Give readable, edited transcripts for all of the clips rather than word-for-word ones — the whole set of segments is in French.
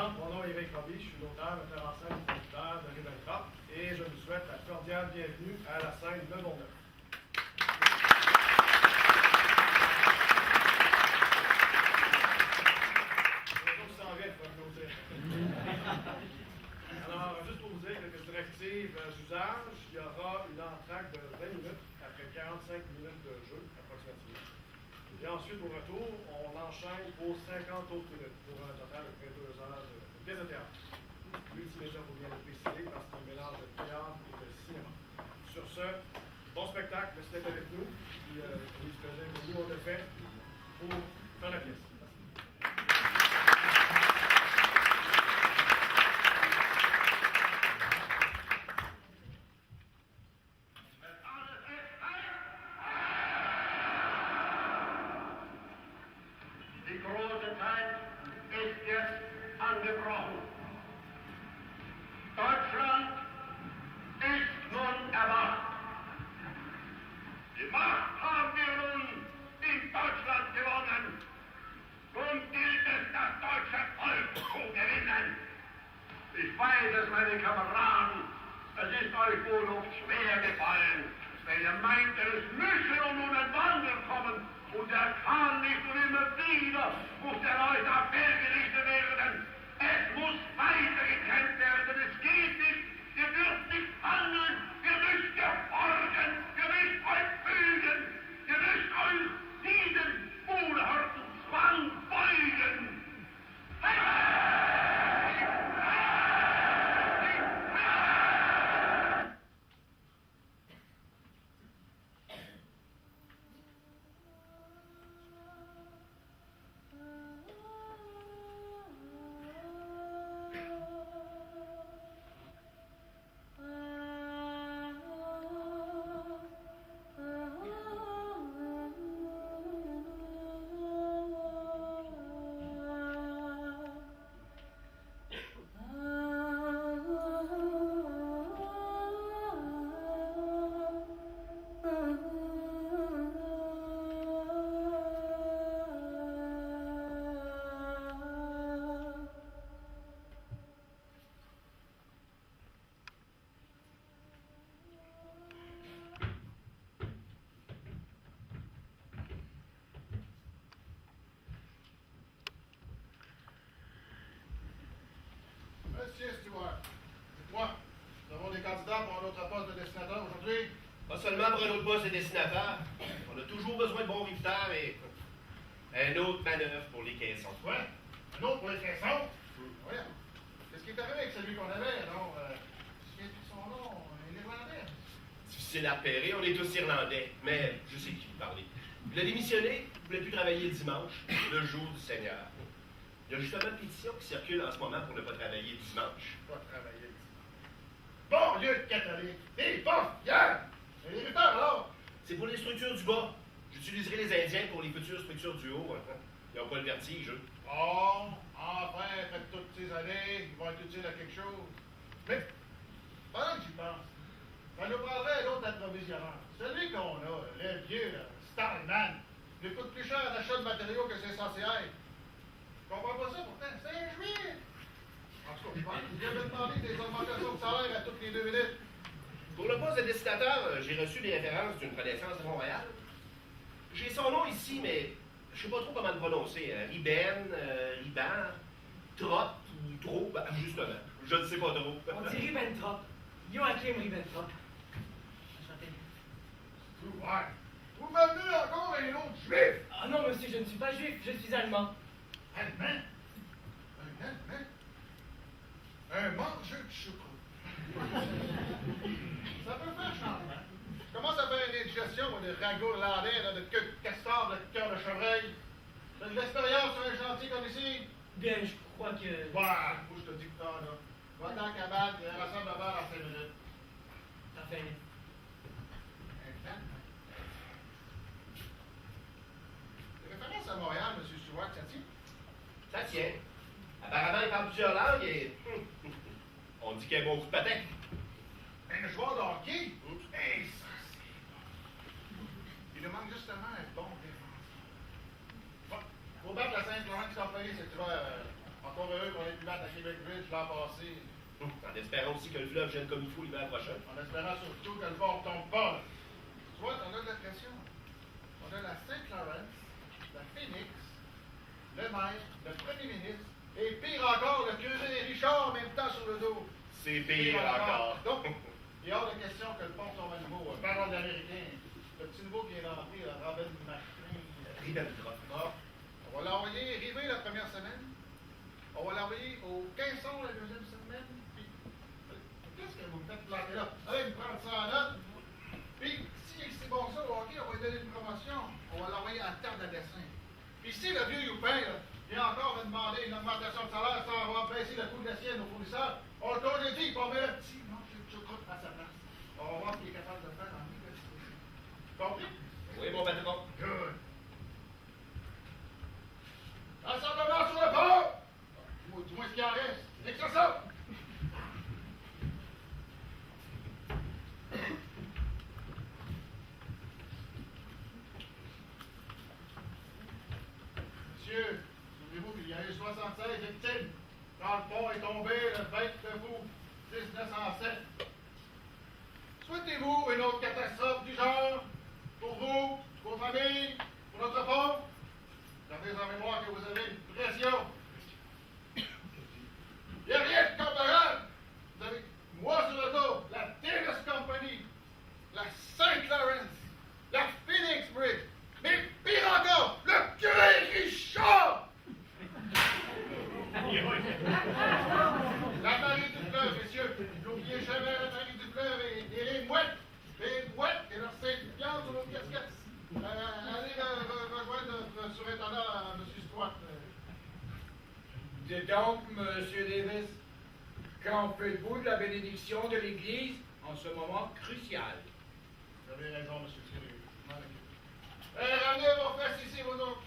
présente, mon nom est Éric Roby, je suis l'auteur, metteur en scène et producteur de Ribbentrop et je vous souhaite la cordiale bienvenue à la scène de Bonneuf. Alors, juste pour vous dire que directive d'usage, il y aura une entracte de 20 minutes après 45 minutes de jeu, approximativement. Et ensuite, au retour, on enchaîne pour 50 autres minutes, pour un total de près de 2 heures de pièce de théâtre. Multimédia, pour bien le préciser, parce que c'est un mélange de théâtre et de cinéma. Sur ce, bon spectacle, restez avec nous. Puis, oui, ce que nous, on le fait pour faire la pièce. Ich weiß es, meine Kameraden, es ist euch wohl oft schwer gefallen, wenn ihr meint, es müsse nun ein Wandel kommen und er kann nicht und immer wieder muss der Leute auf Berg gerichtet werden. Es muss weitergekämpft werden, es geht nicht, ihr dürft nicht handeln, ihr müsst gehorchen, ihr müsst euch fügen, ihr müsst euch diesen unerhörten Zwang beugen. Monsieur Stewart, dites-moi, nous avons des candidats pour un autre poste de dessinateur aujourd'hui? Pas seulement pour un autre poste de dessinateur. On a toujours besoin de bons riveteurs et un autre manœuvre pour les caissons. Ouais? Un autre pour les caissons? Oui. Qu'est-ce qui est arrivé avec celui qu'on avait, non? Je me souviens plus de son nom, un Irlandais. Difficile à repérer, on est tous Irlandais, mais je sais de qui vous parlez. Il a démissionné, il ne voulait plus travailler le dimanche, le jour du Seigneur. Il y a justement une pétition qui circule en ce moment pour ne pas travailler le dimanche. Pas travailler le dimanche. Bon lieu de catholique! Hé, pas fier! Et les lutteurs, alors? C'est pour les structures du bas. J'utiliserai les Indiens pour les futures structures du haut. Ils n'ont pas le vertige, eux. Bon, enfin, après toutes ces années, ils vont être utiles à quelque chose. Mais, pendant que j'y pense, ça nous prendrait un autre approvisionneur. Celui qu'on a, le vieux, Starman, il coûte plus cher à l'achat de matériaux que c'est censé être. Je comprends pas ça, pourtant, c'est un juif! En tout cas, je pense qu'il vient de demander des augmentations de salaire à toutes les 2 minutes. Pour le poste de dessinateur, j'ai reçu des références d'une connaissance de Montréal. J'ai son nom ici, mais je sais pas trop comment le prononcer. Riban, Trop ou Trop, justement. Je ne sais pas trop. On dit Ribbentrop. Joachim Ribbentrop. Enchanté. Ouais. Vous m'amenez encore un autre juif! Ah non, monsieur, je ne suis pas juif, je suis allemand. Allemand? Un Allemand? Un mangeur de chocolat. Ça peut faire changement. Je commence à faire une indigestion, moi, de ragots irlandais, là, de queue de castor, de cœur de chevreuil. T'as de l'expérience sur un chantier comme ici? Bien, je crois que... Bah, moi, je te dis que t'as, là. Va dans la cabane, et rassemble à bord en 5 minutes. Enfin, Un Allemand? Les références à Montréal, M. Stewart, ça tient? Ça tient. Apparemment, il parle plusieurs langues et... on dit qu'il y a un bon coup de patin. Un joueur de hockey? Hey, ça, c'est bon. Il nous manque justement un bon défenseur. Bon, faut battre la Saint-Laurent qui s'en paye cet hiver. En encore heureux qu'on ait pu battre à Québec Bridge l'an passé. En espérant aussi que le fleuve gêne comme il faut l'hiver prochain. En espérant surtout que le bord tombe pas. Tu vois, on a de la pression. On a la Saint-Laurent, la Phoenix, le maire, le premier ministre, et pire encore, le curé Richard en même temps sur le dos. C'est pire encore. Donc, il est hors de question que le pont tombe à nouveau. Parole d'Américain. Le petit nouveau qui est rentré, Robin Martin. Ribbentrop. Bon, on va l'envoyer river la première semaine. On va l'envoyer au caisson la deuxième semaine. Puis, qu'est-ce que vous me faites planter là? Allez, me prendre ça en note. Puis, si c'est bon ça, OK, on va lui donner une promotion. On va l'envoyer à terre de dessin. Puis, si le vieux Youpin, là, vient encore me demander une augmentation de salaire, ça va baisser le coût de la sienne aux fournisseurs, on le dit, on met un petit manque de chocolat à sa place. On va voir ce qu'il est capable de faire en négociation. Compris? Oui, mon patron. Good. Rassemblement sur le pont! Du moins ce qu'il en reste. C'est que ça! Monsieur, souvenez-vous qu'il y a eu 76 victimes quand le pont est tombé le 29 août 1907. Souhaitez-vous une autre catastrophe du genre pour vous, pour vos familles, pour notre pont? Gardez en mémoire que vous avez une pression. Il n'y a rien de comparable. Vous avez moi sur le dos, la Davis Company, la St. Lawrence, la Phoenix Bridge, mais pire encore, le curé Richard! La Marie du fleuve, messieurs. N'oubliez jamais la Marie du fleuve et les mouettes. Les mouettes et leurs Saint-Pierre sur nos casquettes. Allez rejoindre notre surintendant, M. Squat. Dites donc, Monsieur Davis, qu'en faites-vous de la bénédiction de l'Église en ce moment crucial? Vous avez raison, M. le curé. Ramenez vos fesses ici, vous autres.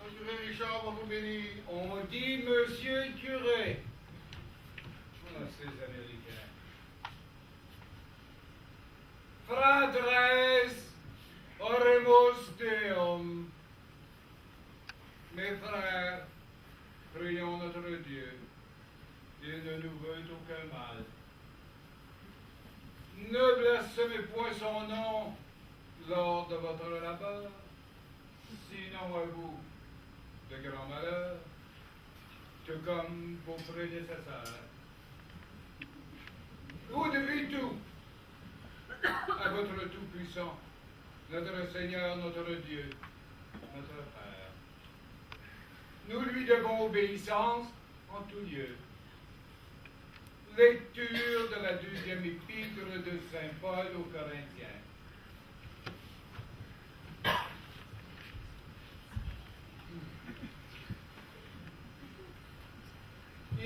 Le curé Richard va vous bénir. On dit Monsieur le curé. Oh, ces Américains. Fratres, oremus Deum. Mes frères, prions notre Dieu. Il ne nous veut aucun mal. Ne blasphémez point son nom lors de votre labeur, sinon à vous de grands malheurs, tout comme vos prédécesseurs. Vous devez tout à votre Tout-Puissant, notre Seigneur, notre Dieu, notre Père. Nous lui devons obéissance en tout lieu. Lecture de la deuxième épître de Saint Paul aux Corinthiens.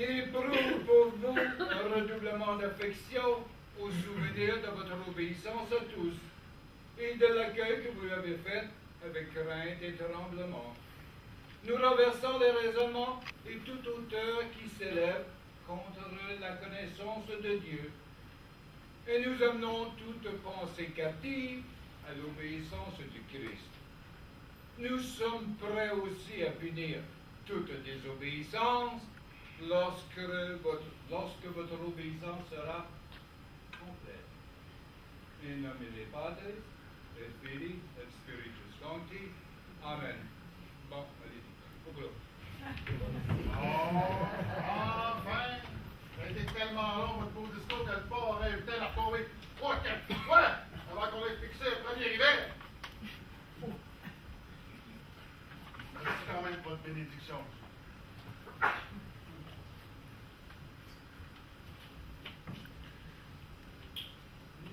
Il éprouve pour vous un redoublement d'affection au souvenir de votre obéissance à tous et de l'accueil que vous lui avez fait avec crainte et tremblement. Nous renversons les raisonnements et toute hauteur qui s'élève contre la connaissance de Dieu. Et nous amenons toute pensée captive à l'obéissance du Christ. Nous sommes prêts aussi à punir toute désobéissance lorsque votre obéissance sera complète. In nomine Dei Patris, et Filii, et Spiritus Sancti. Amen. Bon, allez, au boulot. Oh, enfin! Ça a été tellement long, votre beau discours, que le port aurait eu le temps de retrouver 3-4 fois avant qu'on ait fixé le premier hiver. C'est quand même pas de bénédiction.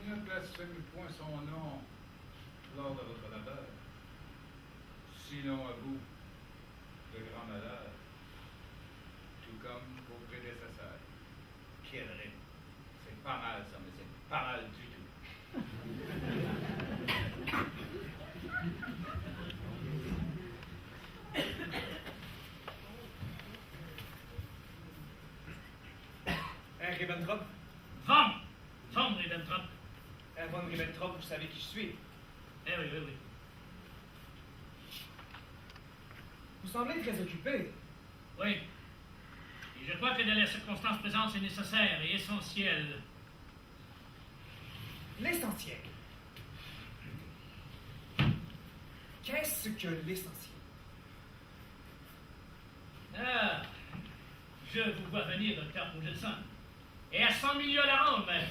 Ne blasphémez point son nom lors de votre labeur, sinon à vous de grands malheurs, tout comme vos prédécesseurs. Quel rythme! C'est pas mal ça, mais c'est pas mal du tout. Ribbentrop? Von Ribbentrop. Von Ribbentrop, vous savez qui je suis. Eh oui, oui, oui. Vous semblez très occupé. Oui. crois que dans les circonstances présentes, c'est nécessaire et essentiel. L'essentiel. Qu'est-ce que l'essentiel? Ah, je vous vois venir, docteur Rogelson. Et à 100 millions à la ronde, même.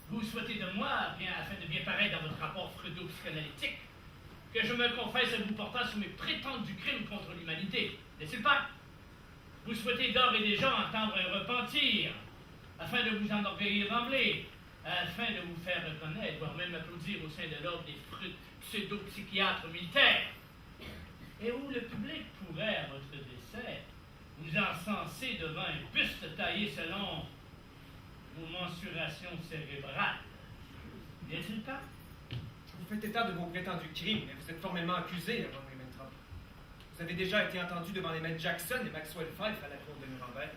Vous souhaitez de moi, bien, afin de bien paraître dans votre rapport freudo-psychanalytique, que je me confesse à vous portant sur mes prétendus crimes contre l'humanité, n'est-ce pas? Vous souhaitez d'ores et déjà entendre un repentir, afin de vous enorgueillir d'emblée, afin de vous faire reconnaître, voire même applaudir au sein de l'ordre des pseudo-psychiatres militaires, et où le public pourrait, à votre décès, vous encenser devant un buste taillé selon vos mensurations cérébrales. N'est-il pas? Vous faites état de vos prétendus crimes, mais vous êtes formellement accusé, Von Ribbentrop. Vous avez déjà été entendu devant les maîtres Jackson et Maxwell Fyfe à la cour de Nuremberg.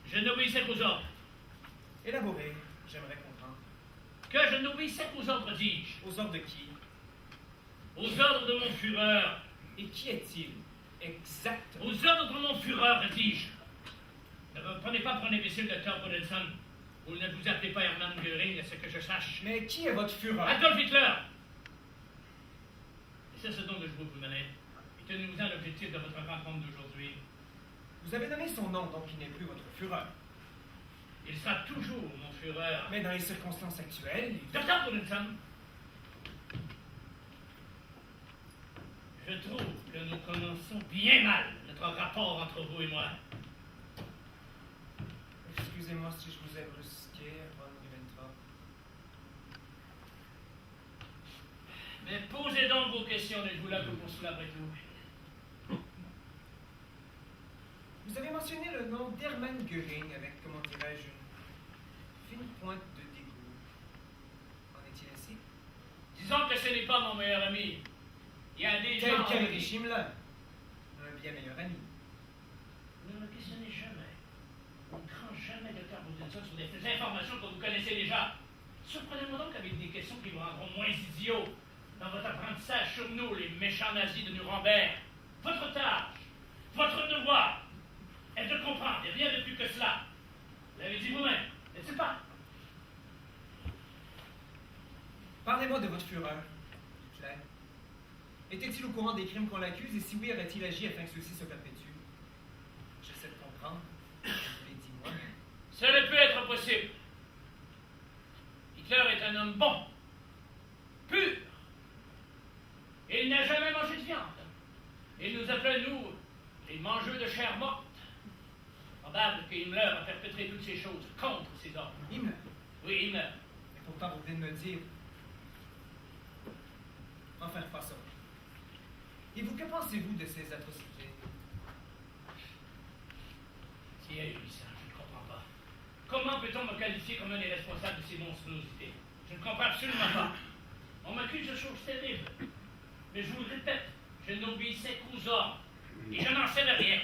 Je n'obéissais qu'aux ordres. Élaborez, j'aimerais comprendre. Que je n'obéissais qu'aux ordres, dis-je. Aux ordres de qui? Aux ordres de mon Führer. Et qui est-il? Exactement. Aux ordres de mon Führer, dis-je. Ne me prenez pas pour un imbécile, docteur Bodenson. Vous ne vous appelez pas Hermann Göring, à ce que je sache. Mais qui est votre Führer? Adolf Hitler. Et c'est ce dont je vous menais. Et tenez-vous-en l'objectif de votre rencontre d'aujourd'hui. Vous avez donné son nom, donc il n'est plus votre Führer. Il sera toujours mon Führer. Mais dans les circonstances actuelles... Docteur Bodenson, je trouve que nous commençons bien mal notre rapport entre vous et moi. Excusez-moi si je vous ai brusqué, Von Ribbentrop. Mais posez donc vos questions, n'êtes-vous là que pour cela après tout? Vous avez mentionné le nom d'Hermann Göring avec, comment dirais-je, une fine pointe de dégoût. En est-il ainsi? Disons que ce n'est pas mon meilleur ami. Il y a des gens... Quel régime là? Un bien meilleur ami. Ne me questionnez jamais. On ne tranche jamais de Bodenson sur des informations que vous connaissez déjà. Surprenez-moi donc avec des questions qui vous rendront moins idiots dans votre apprentissage sur nous, les méchants nazis de Nuremberg. Votre tâche, votre devoir est de comprendre, et rien de plus que cela. Vous l'avez dit vous-même, n'est-ce pas? Parlez-moi de votre Führer, Hitler. Était-il au courant des crimes qu'on l'accuse, et si oui, aurait-il agi afin que ceux-ci se perpétuent? J'essaie de comprendre. Je vous l'ai dit moi-même. Ça ne peut être possible. Hitler est un homme bon, pur. Et il n'a jamais mangé de viande. Il nous appelait, nous, les mangeux de chair morte. Probable que Himmler a perpétré toutes ces choses contre ses ordres. Himmler. Oui, Himmler. Et pourtant, vous venez de me dire... Enfin, passons. Et vous, que pensez-vous de ces atrocités? C'est ahurissant, je ne comprends pas. Comment peut-on me qualifier comme un des responsables de ces monstruosités? Je ne comprends absolument pas. On m'accuse de choses terribles. Mais je vous le répète, je n'obéissais qu'aux ordres. Et je n'en savais rien.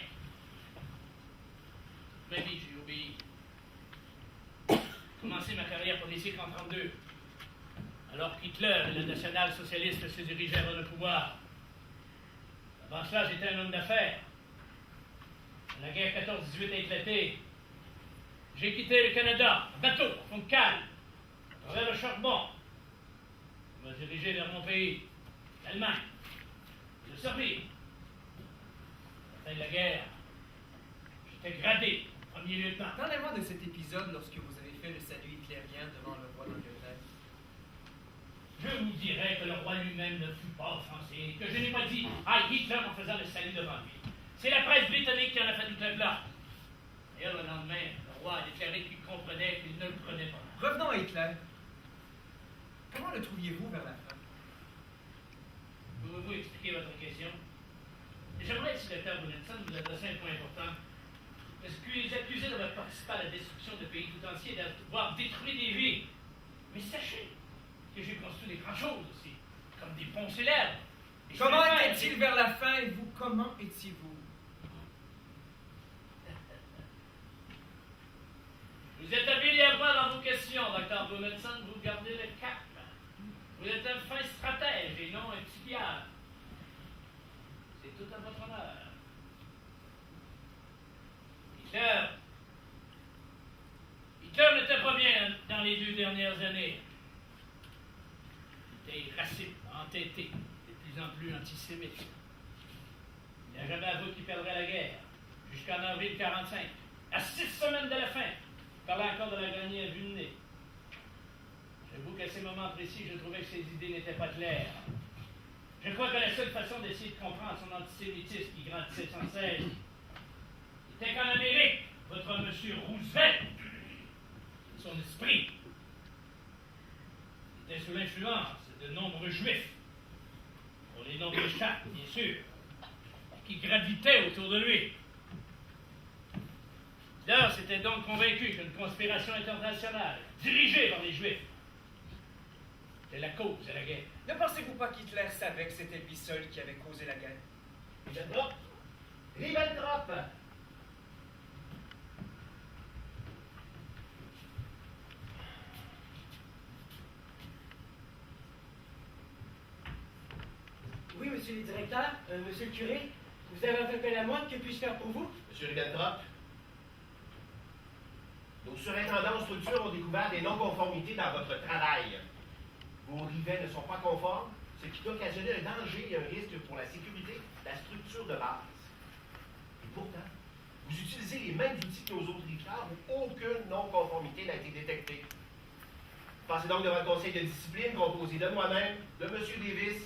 Ma vie, j'ai obéi. J'ai commencé ma carrière politique en 1932, alors qu'Hitler et le national-socialiste se dirigeaient vers le pouvoir. Avant cela, j'étais un homme d'affaires. Quand la guerre 14-18 a éclaté, j'ai quitté le Canada, en bateau, au fond de cale, à travers le charbon. Je me dirigeais vers mon pays, l'Allemagne. Je servis. À la fin de la guerre, j'étais gradé, premier lieutenant. Parlez-moi de cet épisode lorsque vous avez fait le salut hitlérien devant le roi d'Angleterre. Je vous dirais que le roi lui-même ne fut pas offensé, que je n'ai pas dit « Ah, Hitler » en faisant le salut devant lui. C'est la presse britannique qui en a fait toute la place. D'ailleurs, le lendemain, le roi a déclaré qu'il comprenait qu'il ne le prenait pas. Revenons à Hitler. Comment le trouviez-vous vers la fin? Pouvez-vous expliquer votre question? J'aimerais, si le docteur Bodenson, vous adresser un point important. Est-ce que les accusés d'avoir participé à la destruction de pays tout entier, d'avoir détruit des vies? Mais sachez que j'ai construit des grandes choses aussi, comme des ponts célèbres. des Comment chemins de fer, était-il vers la fin, et vous, comment étiez-vous? Vous êtes habile à voir dans vos questions, docteur Bodenson, vous gardez le cap. Vous êtes un fin stratège et non un psychiatre. C'est tout à votre honneur. Hitler dans les 2 dernières années. Des raciste, entêté, de plus en plus antisémite. Il n'y a jamais avoué qu'il perdrait la guerre, jusqu'en avril 45, à 6 semaines de la fin. Il parlait encore de la gagner à vue de nez. J'avoue qu'à ces moments précis, je trouvais que ses idées n'étaient pas claires. Je crois que la seule façon d'essayer de comprendre son antisémitisme qui grandissait sans cesse, c'était qu'en Amérique, votre monsieur Roosevelt, son esprit, était sous l'influence de nombreux juifs, pour les nombreux chats, bien sûr, qui gravitaient autour de lui. Hitler s'était donc convaincu qu'une conspiration internationale, dirigée par les juifs, était la cause de la guerre. Ne pensez-vous pas qu'Hitler savait que c'était lui seul qui avait causé la guerre? Ribbentrop! Ribbentrop! Oui, monsieur le directeur, monsieur le curé, vous avez fait appel à moi, que puis-je faire pour vous? Monsieur Ribbentrop, nos surintendants aux structures ont découvert des non-conformités dans votre travail. Vos rivets ne sont pas conformes, ce qui peut occasionner un danger et un risque pour la sécurité de la structure de base. Et pourtant, vous utilisez les mêmes outils que nos autres riveurs où aucune non-conformité n'a été détectée. Passez donc devant le conseil de discipline composé de moi-même, de M. Davis